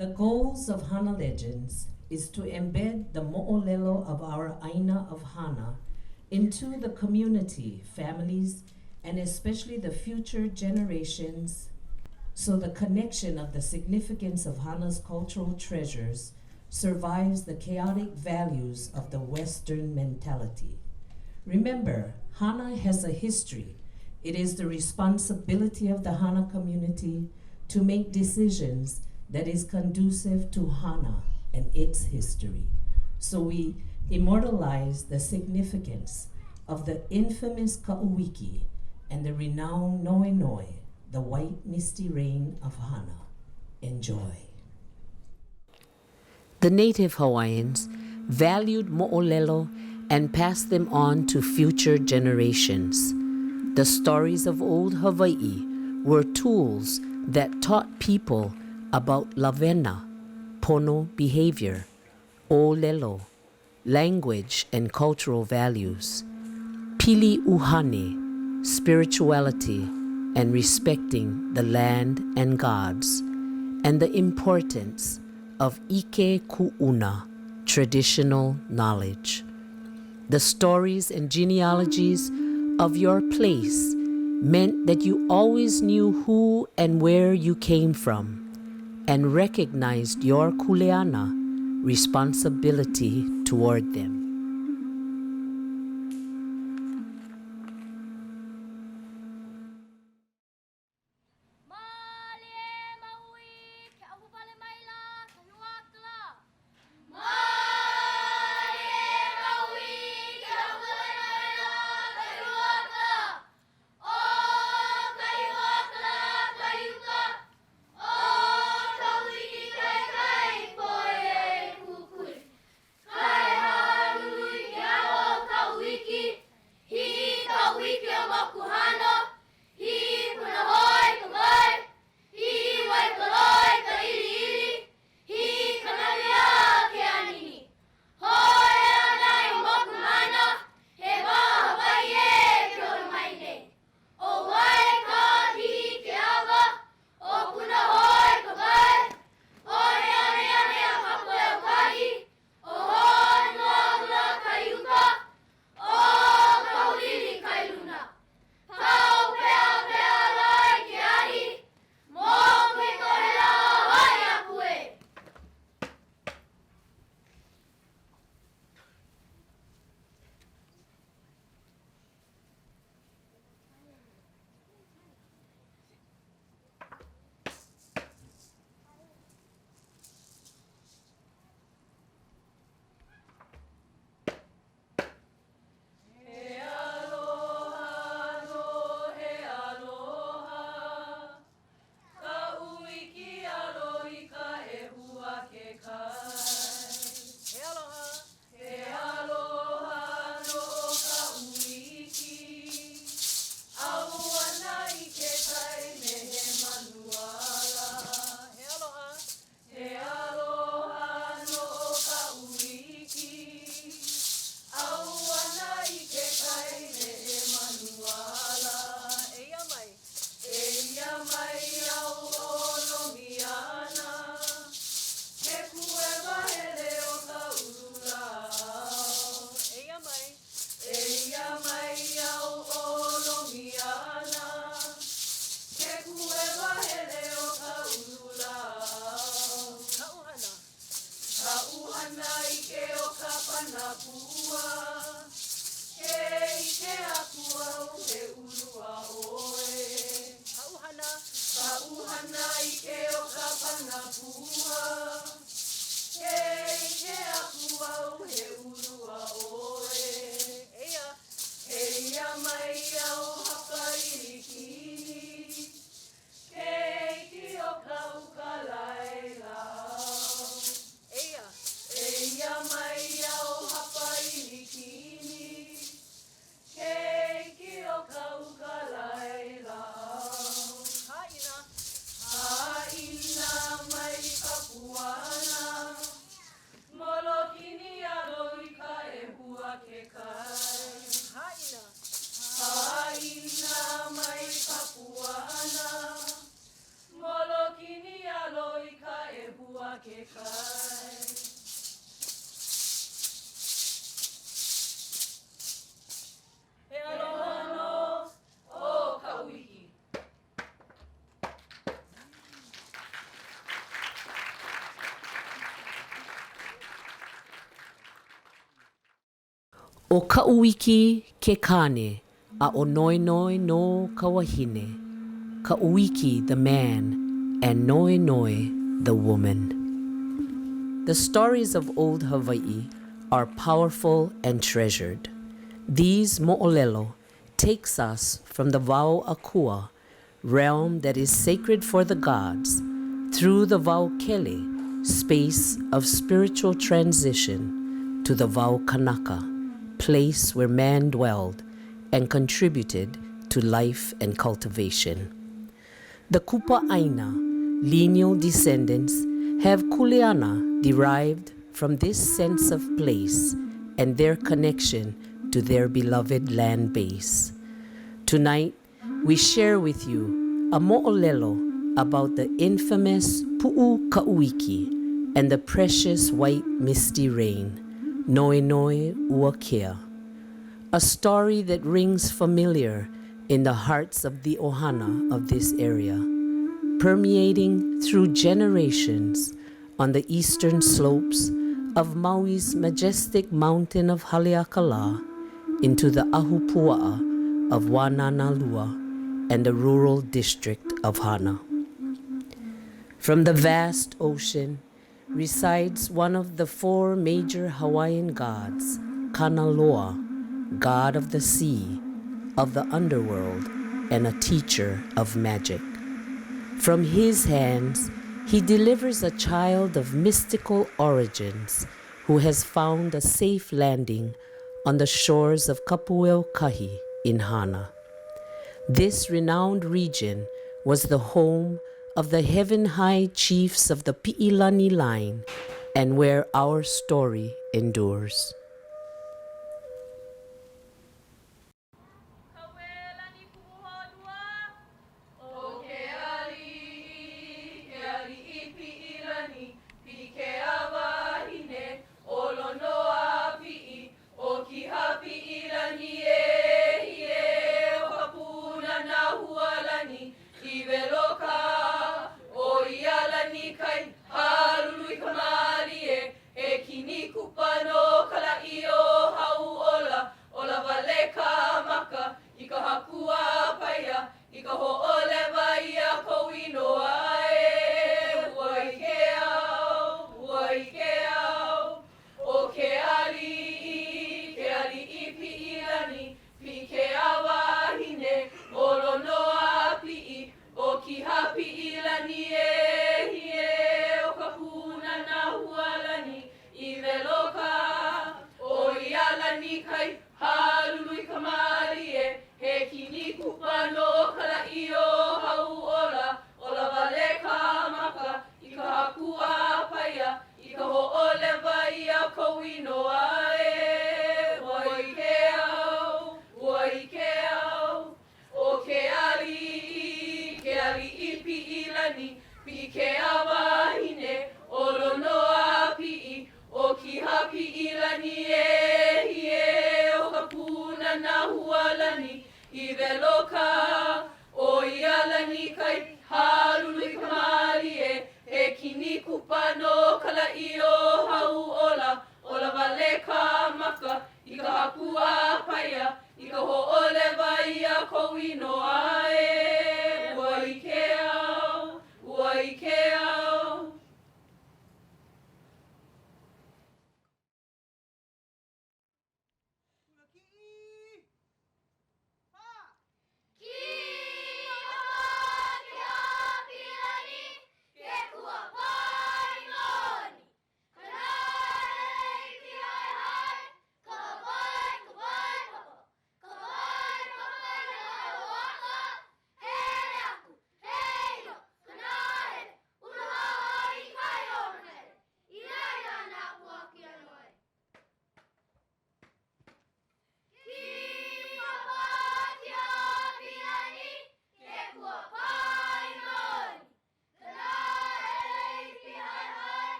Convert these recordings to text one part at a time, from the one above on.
The goals of Hana Legends is to embed the mo'olelo of our Aina of Hana into the community, families, and especially the future generations, so the connection of the significance of Hana's cultural treasures survives the chaotic values of the Western mentality. Remember, Hana has a history. It is the responsibility of the Hana community to make decisions that is conducive to Hana and its history. So we immortalize the significance of the infamous Ka'uwiki and the renowned Noe Noe, the white misty rain of Hana. Enjoy. The native Hawaiians valued mo'olelo and passed them on to future generations. The stories of old Hawaii were tools that taught people about lavena, pono behavior, o'olelo, language and cultural values, pili uhane, spirituality and respecting the land and gods, and the importance of ike ku'una, traditional knowledge. The stories and genealogies of your place meant that you always knew who and where you came from and recognized your kuleana responsibility toward them. O ka'uiki ke kane, a o noi noi no ka wahine. Ka'uiki the man, and noi noi the woman. The stories of old Hawaii are powerful and treasured. These mo'olelo takes us from the Wao Akua, realm that is sacred for the gods, through the Wao Kele, space of spiritual transition, to the Wao Kanaka, place where man dwelled and contributed to life and cultivation. The Kupa Aina, lineal descendants, have kuleana derived from this sense of place and their connection to their beloved land base. Tonight, we share with you a mo'olelo about the infamous Pu'u Ka'uiki and the precious white misty rain, Noi Noi Uakea, a story that rings familiar in the hearts of the ohana of this area, permeating through generations on the eastern slopes of Maui's majestic mountain of Haleakala into the Ahupua'a of Wananalua and the rural district of Hana. From the vast ocean resides one of the four major Hawaiian gods, Kanaloa, god of the sea, of the underworld, and a teacher of magic. From his hands, he delivers a child of mystical origins who has found a safe landing on the shores of Kapu'el-Kahi in Hana. This renowned region was the home of the heaven-high chiefs of the Pi'ilani line and where our story endures.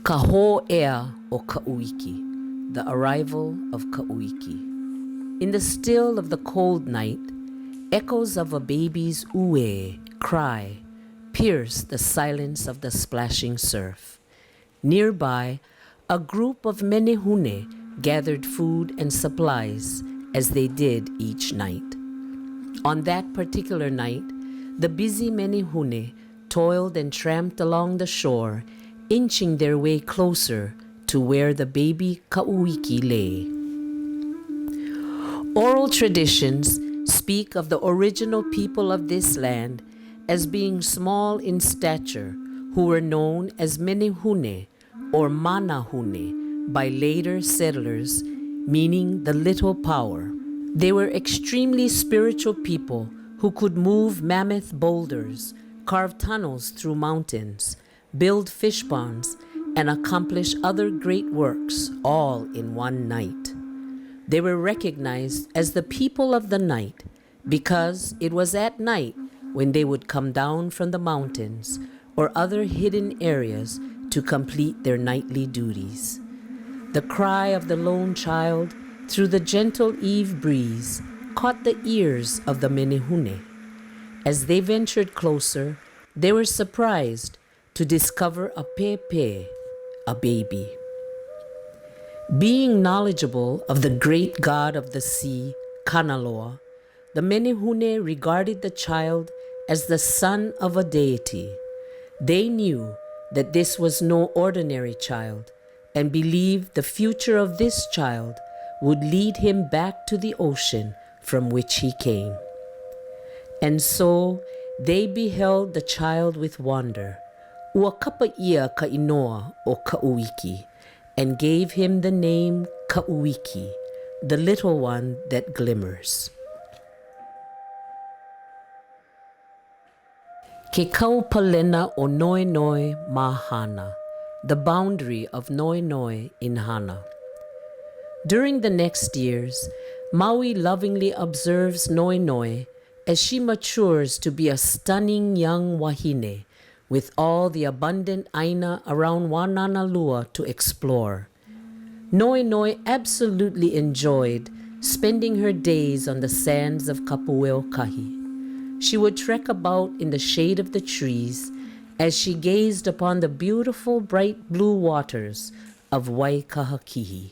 Kaho'ea o Ka'uiki, the arrival of Ka'uiki. In the still of the cold night, echoes of a baby's ue cry pierce the silence of the splashing surf. Nearby, a group of menehune gathered food and supplies as they did each night. On that particular night, the busy menehune toiled and tramped along the shore, inching their way closer to where the baby Ka'uiki lay. Oral traditions speak of the original people of this land as being small in stature, who were known as menehune or manahune by later settlers, meaning the little power. They were extremely spiritual people who could move mammoth boulders, carve tunnels through mountains, build fish ponds, and accomplish other great works all in one night. They were recognized as the people of the night because it was at night when they would come down from the mountains or other hidden areas to complete their nightly duties. The cry of the lone child through the gentle eve breeze caught the ears of the menehune. As they ventured closer, they were surprised to discover a pepe, a baby. Being knowledgeable of the great god of the sea, Kanaloa, the menehune regarded the child as the son of a deity. They knew that this was no ordinary child and believed the future of this child would lead him back to the ocean from which he came. And so they beheld the child with wonder, ua kapaia ka inoa o Ka'uiki, and gave him the name Ka'uiki, the little one that glimmers. Ke kaupalena o Noi Noi ma Hana, the boundary of Noi Noi in Hana. During the next years, Maui lovingly observes Noi Noi as she matures to be a stunning young wahine with all the abundant aina around Wananalua to explore. Noi Noi absolutely enjoyed spending her days on the sands of Kapueokahi. She would trek about in the shade of the trees as she gazed upon the beautiful bright blue waters of Waikahakihi.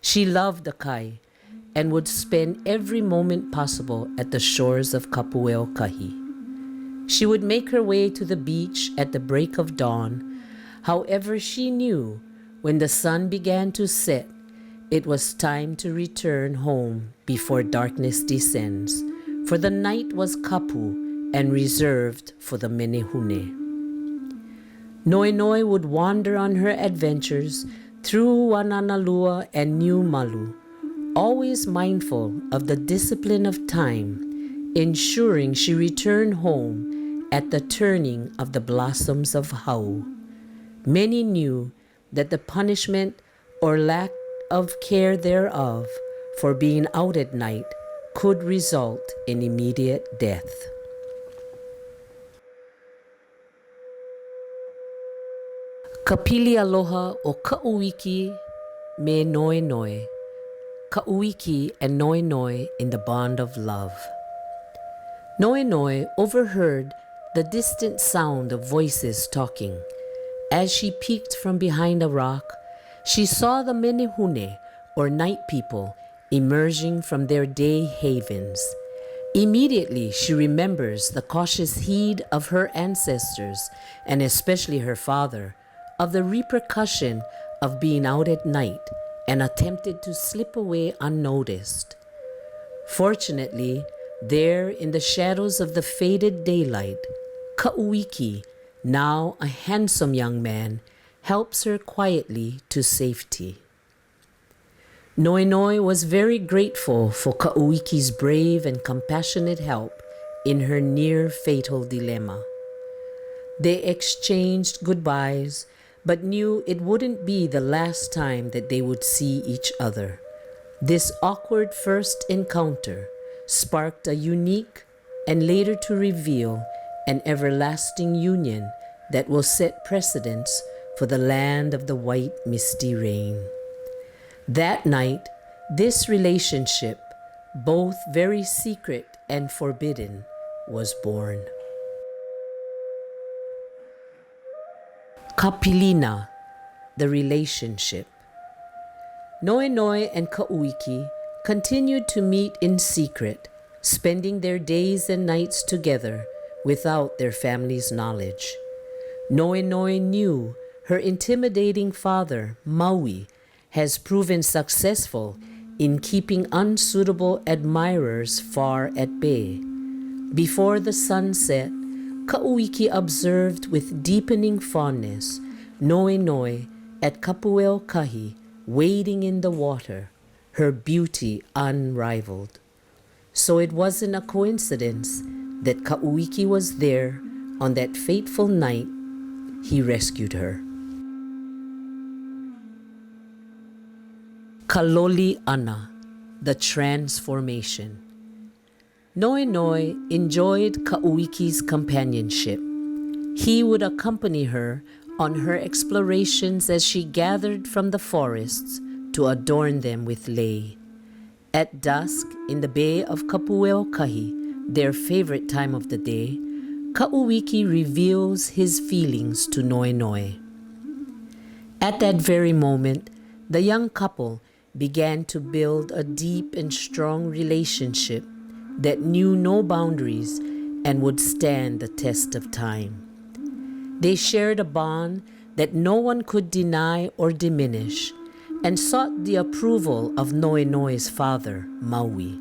She loved the kai and would spend every moment possible at the shores of Kapueokahi. She would make her way to the beach at the break of dawn. However, she knew when the sun began to set, it was time to return home before darkness descends, for the night was kapu and reserved for the menehune. Noi Noi would wander on her adventures through Wananalua and New Malu, always mindful of the discipline of time, ensuring she returned home at the turning of the blossoms of Hau. Many knew that the punishment or lack of care thereof for being out at night could result in immediate death. Kapili aloha o Ka'uiki me Noi Noi. Ka'uiki and Noi Noi in the bond of love. Noi Noi overheard the distant sound of voices talking. As she peeked from behind a rock, she saw the menehune, or night people, emerging from their day havens. Immediately, she remembers the cautious heed of her ancestors, and especially her father, of the repercussion of being out at night, and attempted to slip away unnoticed. Fortunately, there in the shadows of the faded daylight, Ka'uiki, now a handsome young man, helps her quietly to safety. Noi Noi was very grateful for Ka'uiki's brave and compassionate help in her near-fatal dilemma. They exchanged goodbyes, but knew it wouldn't be the last time that they would see each other. This awkward first encounter sparked a unique and later to reveal an everlasting union that will set precedents for the land of the white misty rain. That night, this relationship, both very secret and forbidden, was born. Kapilina, the relationship. Noenoe and Kauiki continued to meet in secret, spending their days and nights together without their family's knowledge. Noenoe knew her intimidating father, Maui, has proven successful in keeping unsuitable admirers far at bay. Before the sun set, Kauiki observed with deepening fondness Noenoe at Kapuel Kahi wading in the water, her beauty unrivaled. So it wasn't a coincidence that Kauiki was there on that fateful night he rescued her. Kaloli Ana, the transformation. Noenoe enjoyed Kauiki's companionship. He would accompany her on her explorations as she gathered from the forests to adorn them with lei. At dusk, in the bay of Kapuel Kahi, their favorite time of the day, Kauiki reveals his feelings to Noenoe. At that very moment, the young couple began to build a deep and strong relationship that knew no boundaries and would stand the test of time. They shared a bond that no one could deny or diminish, and sought the approval of Noenoe's father, Maui.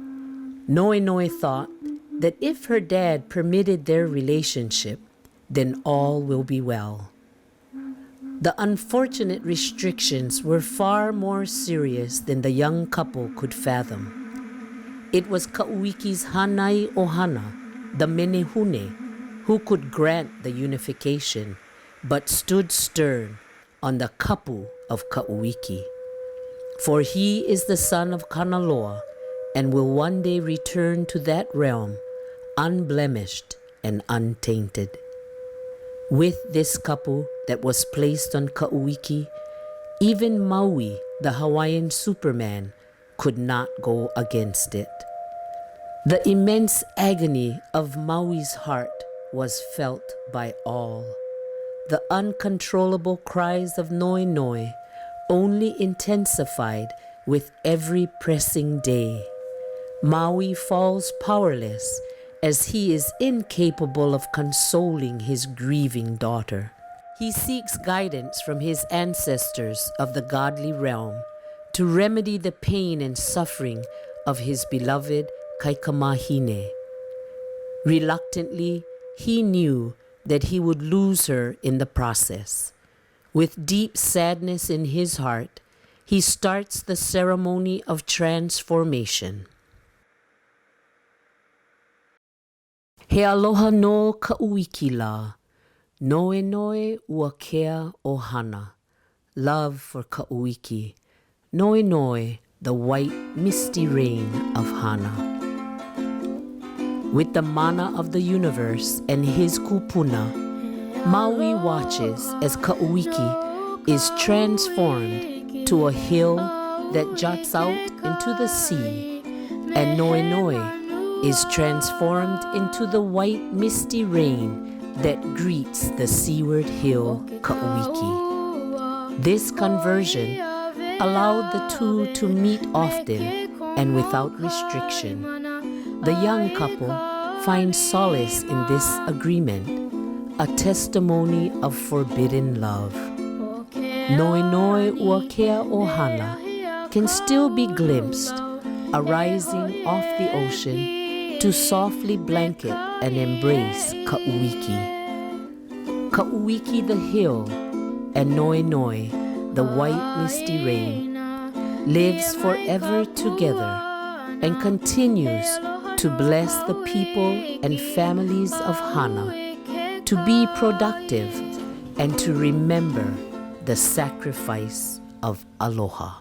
Noenoe thought that if her dad permitted their relationship, then all will be well. The unfortunate restrictions were far more serious than the young couple could fathom. It was Kauiki's Hanai o Hana, the Menehune, who could grant the unification, but stood stern on the kapu of Kauiki. For he is the son of Kanaloa and will one day return to that realm unblemished and untainted. With this kapu that was placed on Kauiki, even Maui, the Hawaiian Superman, could not go against it. The immense agony of Maui's heart was felt by all. The uncontrollable cries of Noenoe only intensified with every pressing day. Maui falls powerless as he is incapable of consoling his grieving daughter. He seeks guidance from his ancestors of the godly realm to remedy the pain and suffering of his beloved Kaikamahine. Reluctantly, he knew that he would lose her in the process. With deep sadness in his heart, he starts the ceremony of transformation. He aloha no Kilakila, Noenoe ua kea o Hana. Love for Kauiki, Noenoe, the white misty rain of Hana. With the mana of the universe and his kupuna, Maui watches as Kauiki is transformed to a hill that juts out into the sea, and Noenoe is transformed into the white misty rain that greets the seaward hill Kauiki. This conversion allowed the two to meet often and without restriction. The young couple find solace in this agreement, a testimony of forbidden love. Noenoe ua kea o Hana can still be glimpsed arising off the ocean to softly blanket and embrace Kauiki. Kauiki the hill and Noenoe, the white misty rain, lives forever together and continues to bless the people and families of Hana, to be productive and to remember the sacrifice of aloha.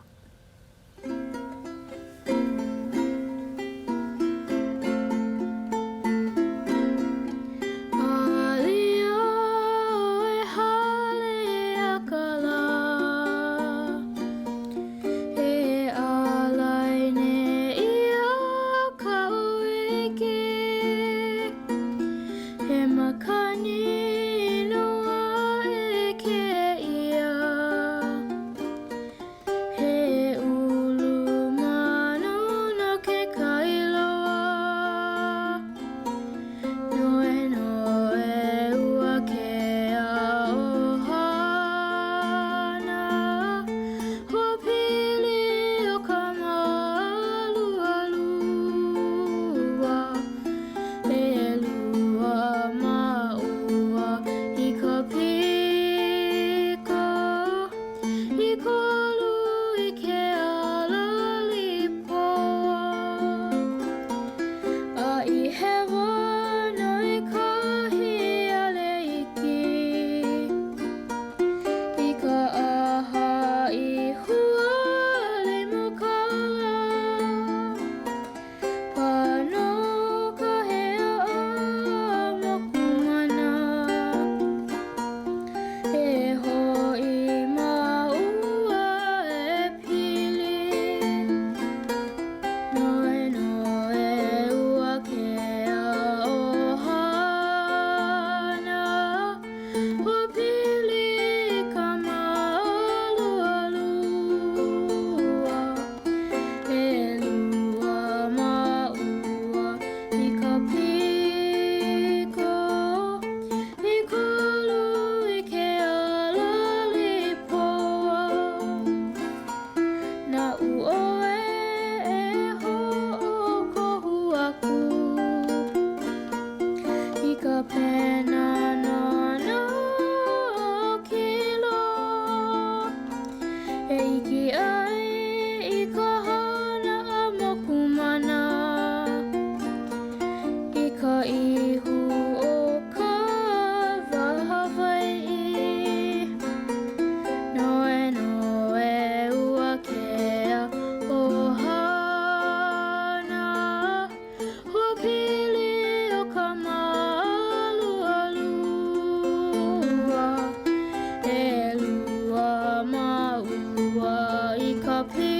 the